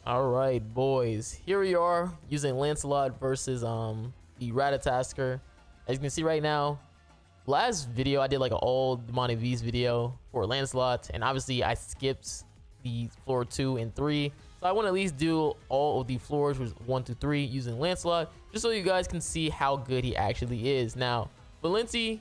All right, boys. Here we are using Lancelot versus the Ratatoskr. As you can see right now, last video I did like an all demonic V's video for Lancelot, and obviously I skipped the floor 2 and 3. So I want to at least do all of the floors, which is 1 to 3, using Lancelot, just so you guys can see how good he actually is. Now, Marilli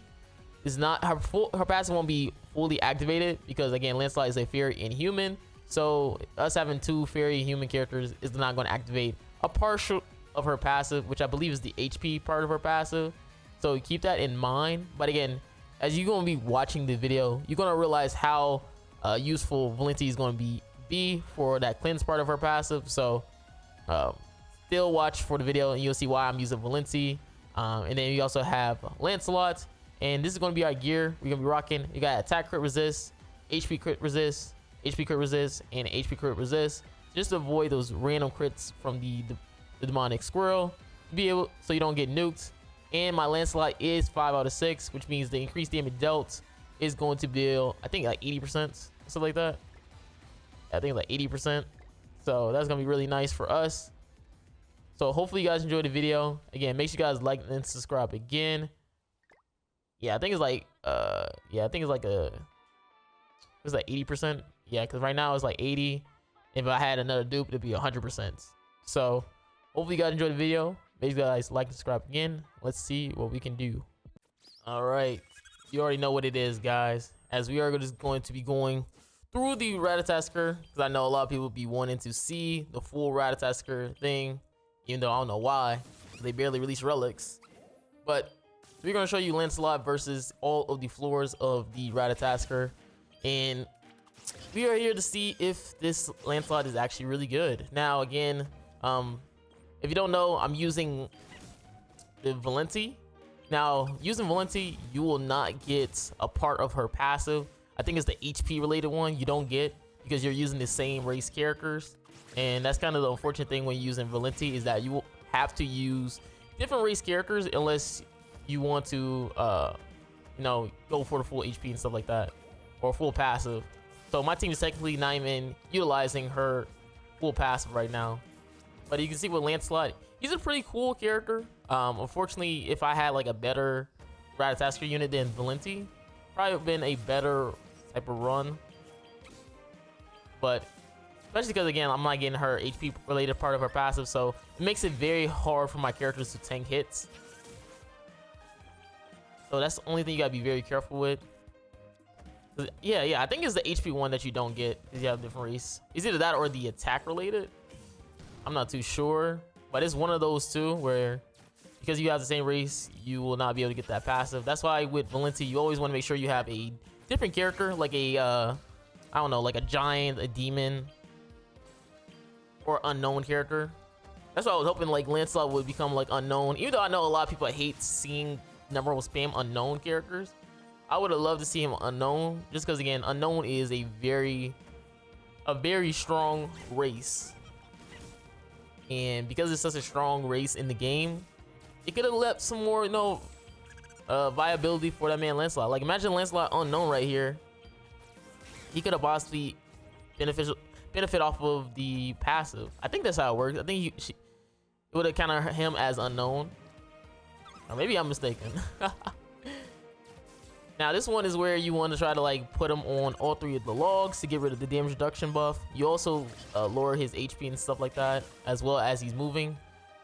is not her passive won't be fully activated because again, Lancelot is a fairy and human. So us having two fairy human characters is not going to activate a partial of her passive, which I believe is the HP part of her passive. So keep that in mind. But again, as you're going to be watching the video, you're going to realize how useful Marilli is going to be for that cleanse part of her passive. So still watch for the video and you'll see why I'm using Marilli. And then you also have Lancelot. And this is going to be our gear. We're going to be rocking. You got attack crit resist, HP crit resist, HP crit resist, and HP crit resist, just to avoid those random crits from the demonic squirrel, so you don't get nuked. And my Lancelot is 5 out of 6, which means the increased damage dealt is going to be, I think, like 80%, something like that. I think like 80%. So that's gonna be really nice for us. So hopefully you guys enjoyed the video. Again, make sure you guys like and subscribe again. Yeah, I think it's like it's like 80%. Yeah, because right now it's like 80. If I had another dupe, it'd be 100%. So hopefully you guys enjoyed the video. Make sure you guys like and subscribe again. Let's see what we can do. All right, you already know what it is, guys. As we are just going to be going through the Ratatoskr, because I know a lot of people be wanting to see the full Ratatoskr thing, even though I don't know why. They barely release relics. But we're going to show you Lancelot versus all of the floors of the Ratatoskr. And we are here to see if this Lancelot is actually really good. Now, again, if you don't know, I'm using the Marilli. Now, using Marilli, you will not get a part of her passive. I think it's the HP related one you don't get because you're using the same race characters. And that's kind of the unfortunate thing when you're using Marilli, is that you will have to use different race characters unless you want to, you know, go for the full HP and stuff like that, or full passive. So my team is technically not even utilizing her full passive right now. But you can see with Lancelot, he's a pretty cool character. Unfortunately, if I had like a better Ratatoskr unit than Marilli, probably would have been a better type of run. But especially because again, I'm not getting her HP related part of her passive, so it makes it very hard for my characters to tank hits. So that's the only thing you gotta be very careful with. Yeah, I think it's the HP one that you don't get because you have a different race. It's either that or the attack related. I'm not too sure, but it's one of those two where because you have the same race, you will not be able to get that passive. That's why with Marilli, you always want to make sure you have a different character, like a I don't know, like a giant, a demon, or unknown character. That's why I was hoping like Lancelot would become like unknown, even though I know a lot of people hate seeing number one spam unknown characters. I would have loved to see him unknown, just because again, unknown is a very strong race, and because it's such a strong race in the game, it could have left some more, you know, viability for that man Lancelot. Like imagine Lancelot unknown right here. He could have possibly benefit off of the passive. I think that's how it works. I think it would have kind of hurt him as unknown, or maybe I'm mistaken. Now this one is where you want to try to like put him on all 3 of the logs to get rid of the damage reduction buff. You also lower his HP and stuff like that, as well as he's moving.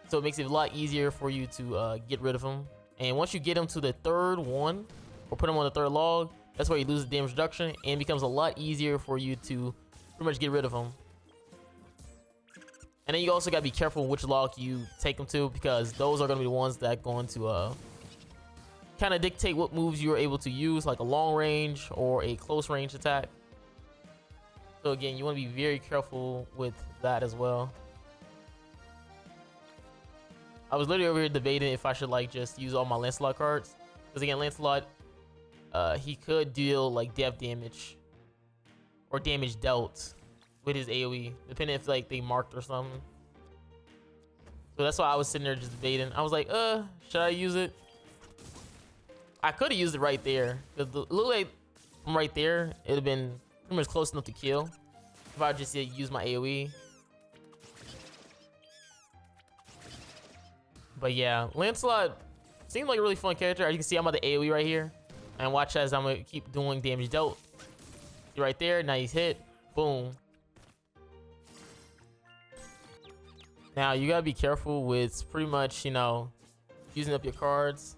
So it makes it a lot easier for you to get rid of him. And once you get him to the 3rd one, or put him on the 3rd log, that's where you lose the damage reduction, and it becomes a lot easier for you to pretty much get rid of him. And then you also got to be careful which log you take him to, because those are going to be the ones that are going to kind of dictate what moves you are able to use, like a long range or a close range attack. So again, you want to be very careful with that as well. I was literally over here debating if I should like just use all my Lancelot cards, because again, Lancelot, he could deal like death damage or damage dealt with his AoE, depending if like they marked or something. So that's why I was sitting there just debating. I was like, should I use it? I could have used it right there, because it looked like from right there it'd have been pretty much close enough to kill if I just use my AoE. But yeah, Lancelot seems like a really fun character. As you can see, I'm at the AoE right here. And watch as I'm gonna keep doing damage dealt. See right there, now he's hit. Boom. Now you gotta be careful with pretty much, you know, using up your cards.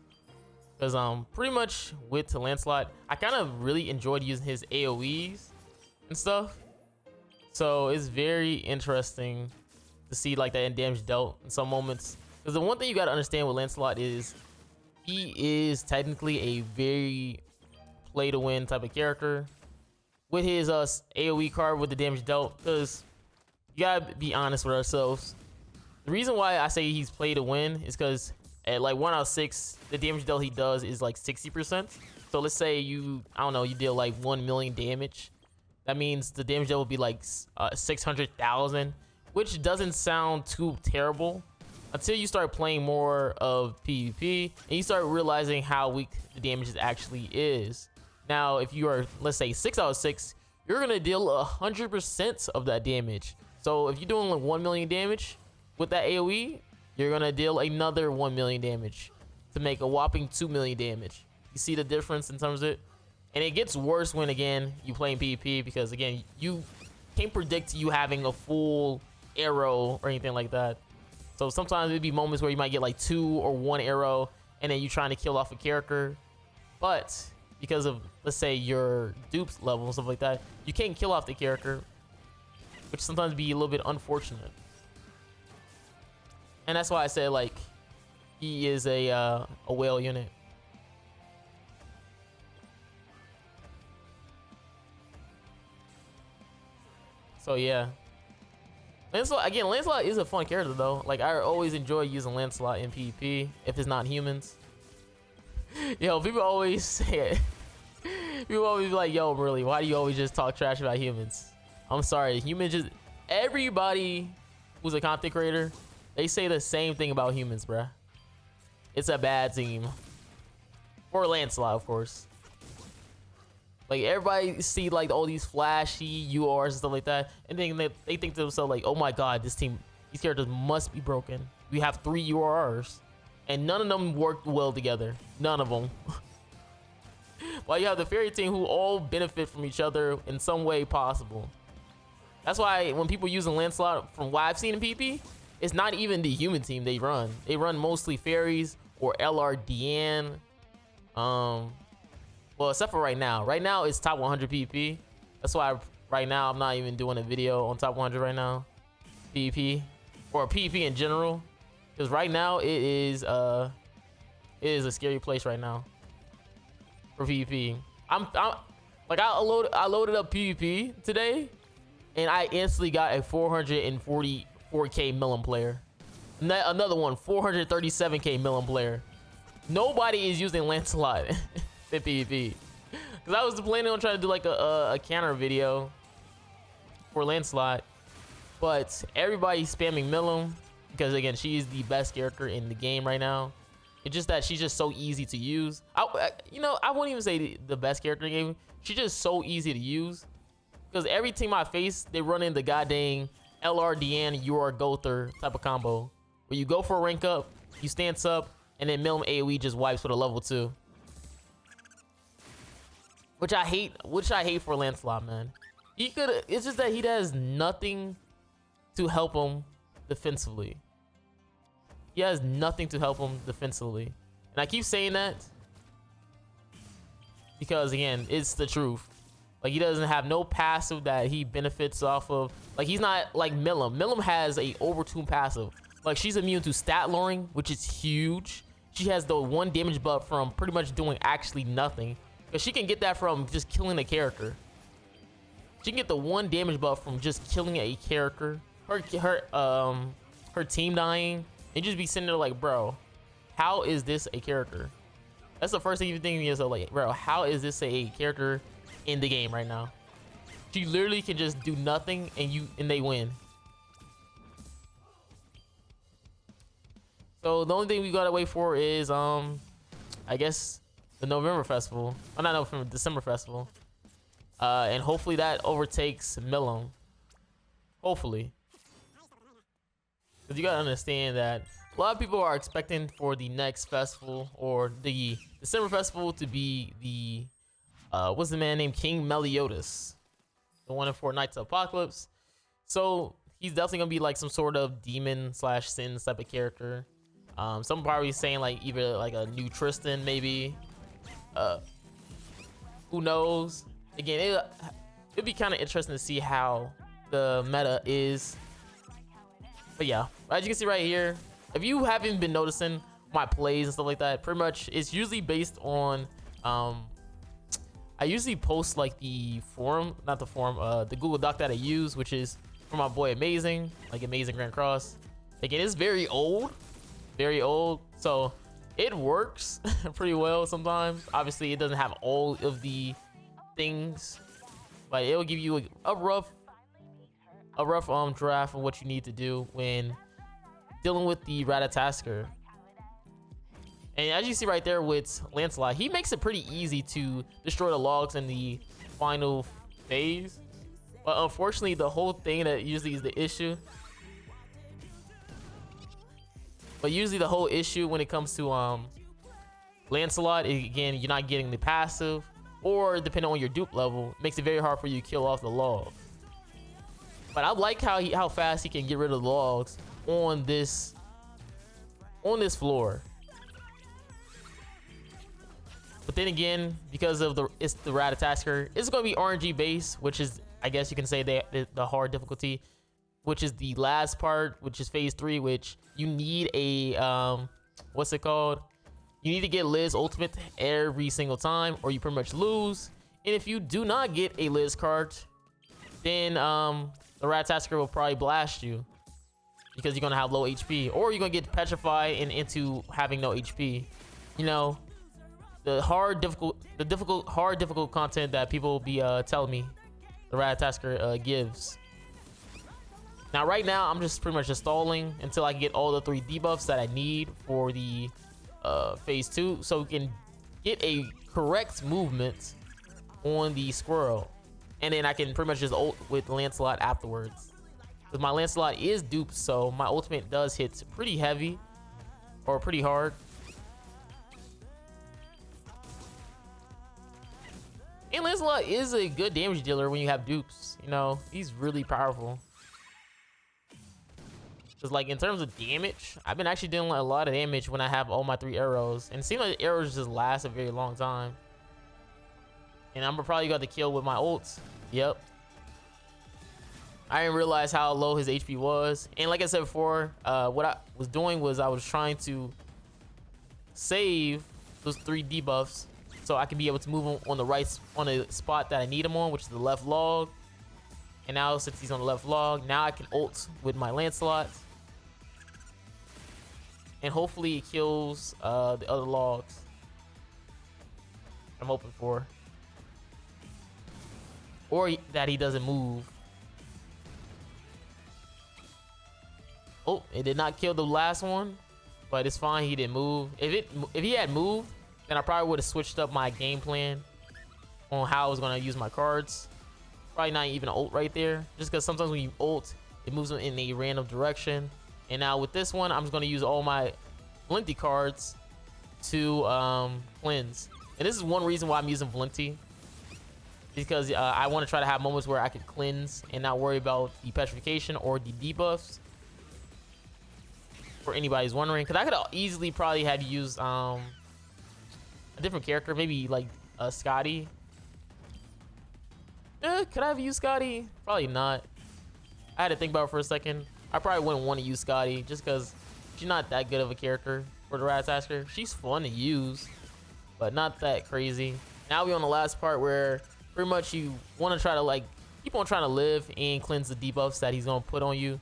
Because pretty much with Lancelot, I kind of really enjoyed using his AoEs and stuff. So it's very interesting to see like that in damage dealt in some moments. Because the one thing you gotta understand with Lancelot is he is technically a very play to win type of character with his AoE card with the damage dealt. Because you gotta be honest with ourselves. The reason why I say he's play to win is because at like 1 out of 6, the damage dealt he does is like 60%. So let's say you, I don't know, you deal like 1 million damage. That means the damage dealt will be like 600,000, which doesn't sound too terrible until you start playing more of PvP and you start realizing how weak the damage actually is. Now, if you are, let's say 6 out of 6, you're gonna deal 100% of that damage. So if you're doing like 1 million damage with that AoE, you're gonna deal another 1 million damage to make a whopping 2 million damage. You see the difference in terms of it? And it gets worse when, again, you play in PvP because, again, you can't predict you having a full arrow or anything like that. So sometimes it'd be moments where you might get like 2 or 1 arrow and then you're trying to kill off a character. But because of, let's say, your dupes level and stuff like that, you can't kill off the character, which sometimes be a little bit unfortunate. And that's why I say, like, he is a whale unit. So yeah, Lancelot is a fun character though. Like, I always enjoy using Lancelot in PvP if it's not humans. Yo, people always say it. People always be like, yo, really, why do you always just talk trash about humans? I'm sorry, humans just, everybody who's a content creator, they say the same thing about humans, bruh. It's a bad team. Or Lancelot, of course. Like, everybody see like all these flashy URs and stuff like that, and then they think to themselves like, oh my god, this team, these characters must be broken. We have 3 URs, and none of them work well together. None of them. While you have the fairy team who all benefit from each other in some way possible. That's why when people using Lancelot, from what I've seen in PP, it's not even the human team they run. They run mostly fairies or LRDN. Well, except for right now. Right now, it's top 100 PvP. That's why right now I'm not even doing a video on top 100 right now. PvP. Or PvP in general. Because right now, it is a scary place right now. For PvP. I'm like, I loaded up PvP today. And I instantly got a 444k Millum player. Another one, 437k Millum player. Nobody is using Lancelot. In PvP, because I was planning on trying to do like a counter video for Lancelot, but everybody's spamming Millum because, again, she's the best character in the game right now. It's just that she's just so easy to use. You know, I wouldn't even say the best character in the game. She's just so easy to use because every team I face, they run in the goddamn LRDN UR Gother type of combo where you go for a rank up, you stance up, and then Millum AoE just wipes with a level 2. Which I hate for Lancelot, man. It's just that he has nothing to help him defensively. He has nothing to help him defensively. And I keep saying that because, again, it's the truth. Like, he doesn't have no passive that he benefits off of. Like, he's not like Millum. Millum has a overtuned passive. Like, she's immune to stat lowering, which is huge. She has the 1 damage buff from pretty much doing actually nothing. Because she can get that from just killing a character. She can get the 1 damage buff from just killing a character. Her team dying. And just be sitting there like, bro, how is this a character? That's the first thing you're thinking is like, bro, how is this a character in the game right now? She literally can just do nothing and they win. So the only thing we gotta wait for is I guess the November festival. Oh, not November, December festival. And hopefully that overtakes Millum. Hopefully. Because you gotta understand that A lot of people are expecting for the next festival or the December festival to be the what's the man named King Meliodas, the one in Fortnite's Apocalypse. So he's definitely gonna be like some sort of demon slash sins type of character. Some probably saying like either like a new Tristan maybe. Who knows? Again, it'd be kind of interesting to see how the meta is. But yeah, as you can see right here, if you haven't been noticing my plays and stuff like that, pretty much it's usually based on I usually post like the forum, not the forum, the Google Doc that I use, which is for my boy Amazing, like Amazing Grandcross. Again, it's very old, so it works pretty well sometimes. Obviously, it doesn't have all of the things, but it'll give you a rough draft of what you need to do when dealing with the Ratatoskr. And as you see right there with Lancelot, he makes it pretty easy to destroy the logs in the final phase. But unfortunately, the whole thing that usually is the issue. But usually the whole issue when it comes to Lancelot, again, you're not getting the passive, or depending on your dupe level, it makes it very hard for you to kill off the logs. But I like how fast he can get rid of the logs on this floor. But then again, because of it's the Ratatoskr, it's going to be RNG based, which is, I guess you can say, the hard difficulty, which is the last part, which is phase 3, which you need a what's it called? You need to get Liz ultimate every single time, or you pretty much lose. And if you do not get a Liz card, then the Ratatoskr will probably blast you because you're gonna have low HP, or you're gonna get petrified and into having no HP. You know, the hard difficult content that people be telling me the Ratatoskr gives. Now right now I'm just pretty much just stalling until I can get all the 3 debuffs that I need for the phase 2, so we can get a correct movement on the squirrel, and then I can pretty much just ult with Lancelot afterwards, because my Lancelot is duped, so my ultimate does hit pretty heavy or pretty hard. And Lancelot is a good damage dealer when you have dupes. You know, he's really powerful. Because like in terms of damage, I've been actually doing a lot of damage when I have all my 3 arrows, and it seems like the arrows just last a very long time. And I'm probably got to kill with my ults. Yep. I didn't realize how low his HP was. And like I said before, what I was doing was I was trying to save those 3 debuffs so I can be able to move him on the spot that I need him on, which is the left log. And now since he's on the left log, now I can ult with my Lancelot. And hopefully it kills the other logs I'm hoping for. Or that he doesn't move. Oh, it did not kill the last one, but it's fine, he didn't move. If he had moved, then I probably would have switched up my game plan on how I was going to use my cards. Probably not even ult right there, just because sometimes when you ult, it moves them in a random direction. And now with this one, I'm just going to use all my Valenti cards to cleanse. And this is one reason why I'm using Valenti, because I want to try to have moments where I can cleanse and not worry about the petrification or the debuffs. For anybody's wondering, because I could easily probably have used a different character, maybe like Scotty. Could I have used Scotty? Probably not. I had to think about it for a second. I probably wouldn't want to use Scotty just because she's not that good of a character for the Ratatoskr. She's fun to use, but not that crazy. Now we're on the last part where pretty much you want to try to like keep on trying to live and cleanse the debuffs that he's gonna put on you.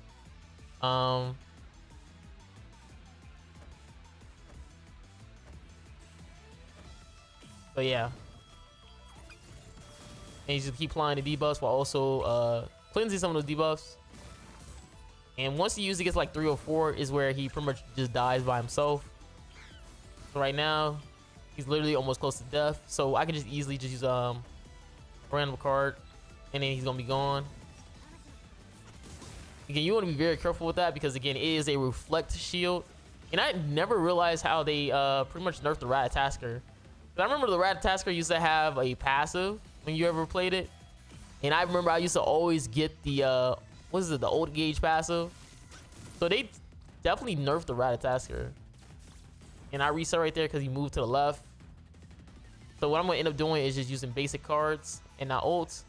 But yeah. And you just keep applying the debuffs while also cleansing some of those debuffs. And once he usually gets like 3 or 4 is where he pretty much just dies by himself. So right now, he's literally almost close to death. So I can just easily just use a random card, and then he's gonna be gone. Again, you want to be very careful with that because again, it is a reflect shield. And I never realized how they pretty much nerfed the Ratatoskr. I remember the Ratatoskr used to have a passive when you ever played it. And I remember I used to always get the, what is it, the old gauge passive. So they definitely nerfed the Ratatoskr. And I reset right there because he moved to the left. So what I'm going to end up doing is just using basic cards and not ults.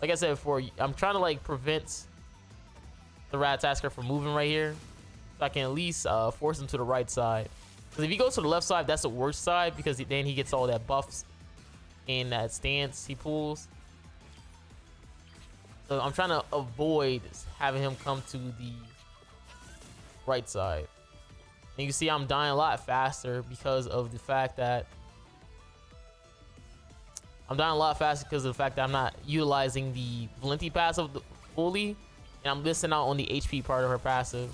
Like I said before, I'm trying to like prevent the Ratatoskr from moving right here. So I can at least force him to the right side. Because if he goes to the left side, that's the worst side. Because then he gets all that buffs and that stance he pulls. So I'm trying to avoid having him come to the right side. And you see I'm dying a lot faster because of the fact that I'm not utilizing the Valenti passive fully, and I'm missing out on the HP part of her passive.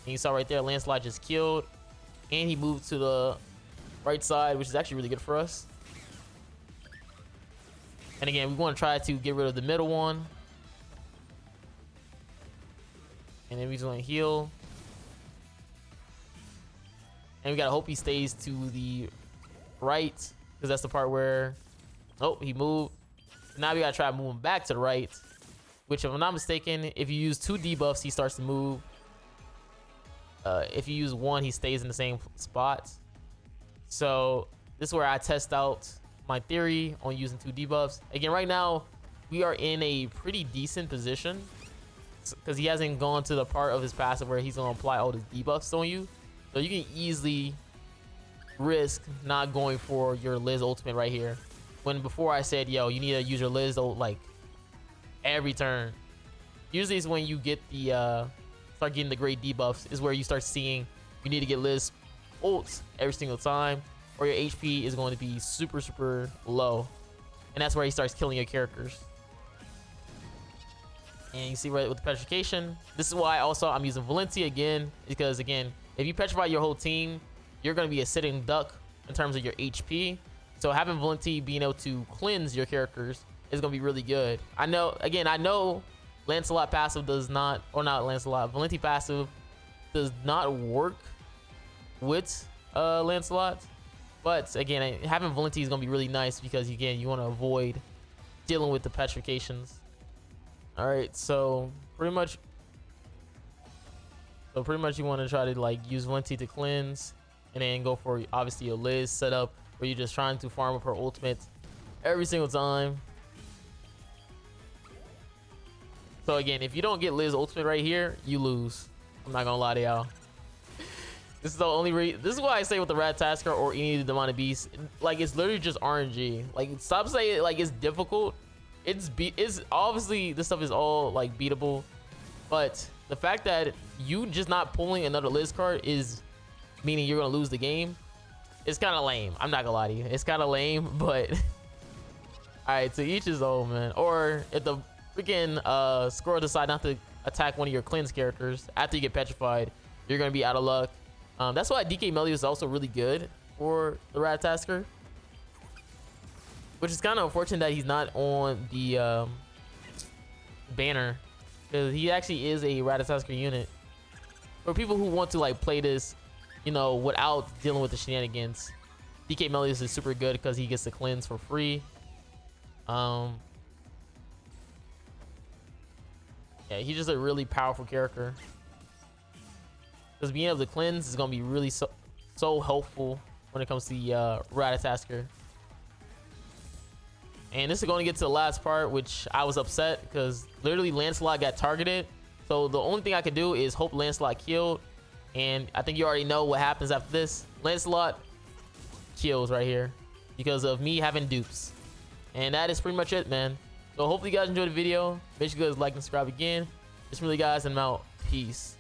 And you saw right there, Lancelot just killed, and he moved to the right side, which is actually really good for us. And again, we want to try to get rid of the middle one, and then we're just going to heal. And we gotta hope he stays to the right, because that's the part where, oh, he moved. Now we gotta try moving back to the right, which if I'm not mistaken, if you use 2 debuffs, he starts to move. If you use 1, he stays in the same spot. So this is where I test out my theory on using 2 debuffs. Again, right now, we are in a pretty decent position because he hasn't gone to the part of his passive where he's gonna apply all his debuffs on you. So you can easily risk not going for your Liz ultimate right here. When before I said, yo, you need to use your Liz like every turn. Usually it's when you get the start getting the great debuffs is where you start seeing you need to get Liz ults every single time, or your HP is going to be super, super low. And that's where he starts killing your characters. And you see right with the petrification, this is why also I'm using Valenti again, because again, if you petrify your whole team, you're going to be a sitting duck in terms of your HP. So having Valenti being able to cleanse your characters is going to be really good. I know, again, I know Lancelot passive does not, or not Lancelot, Valenti passive does not work with Lancelot. But again, having Valenti is going to be really nice because, again, you want to avoid dealing with the petrifications. All right, so pretty much you want to try to like use Valenti to cleanse, and then go for obviously a Liz setup where you're just trying to farm up her ultimate every single time. So again, if you don't get Liz ultimate right here, you lose. I'm not gonna lie to y'all. This is the only reason. This is why I say with the Ratatoskr or any of the demonic beasts, like it's literally just RNG. Like stop saying like it's difficult. It's obviously this stuff is all like beatable, but the fact that you just not pulling another Liz card is meaning you're gonna lose the game. It's kind of lame. I'm not gonna lie to you. It's kind of lame, but all right. To each his own, man. Or if the freaking squirrel decide not to attack one of your cleanse characters after you get petrified, you're gonna be out of luck. That's why DK Melius is also really good for the Ratatoskr, which is kind of unfortunate that he's not on the banner, because he actually is a Ratatoskr unit. For people who want to like play this, you know, without dealing with the shenanigans, DK Melius is super good because he gets to cleanse for free. Yeah, he's just a really powerful character. Because being able to cleanse is gonna be really so helpful when it comes to the Ratatoskr. And this is going to get to the last part, which I was upset because literally Lancelot got targeted. So the only thing I could do is hope Lancelot killed. And I think you already know what happens after this. Lancelot kills right here because of me having dupes. And that is pretty much it, man. So hopefully you guys enjoyed the video. Make sure you guys like and subscribe again. It's really guys, and I'm out. Peace.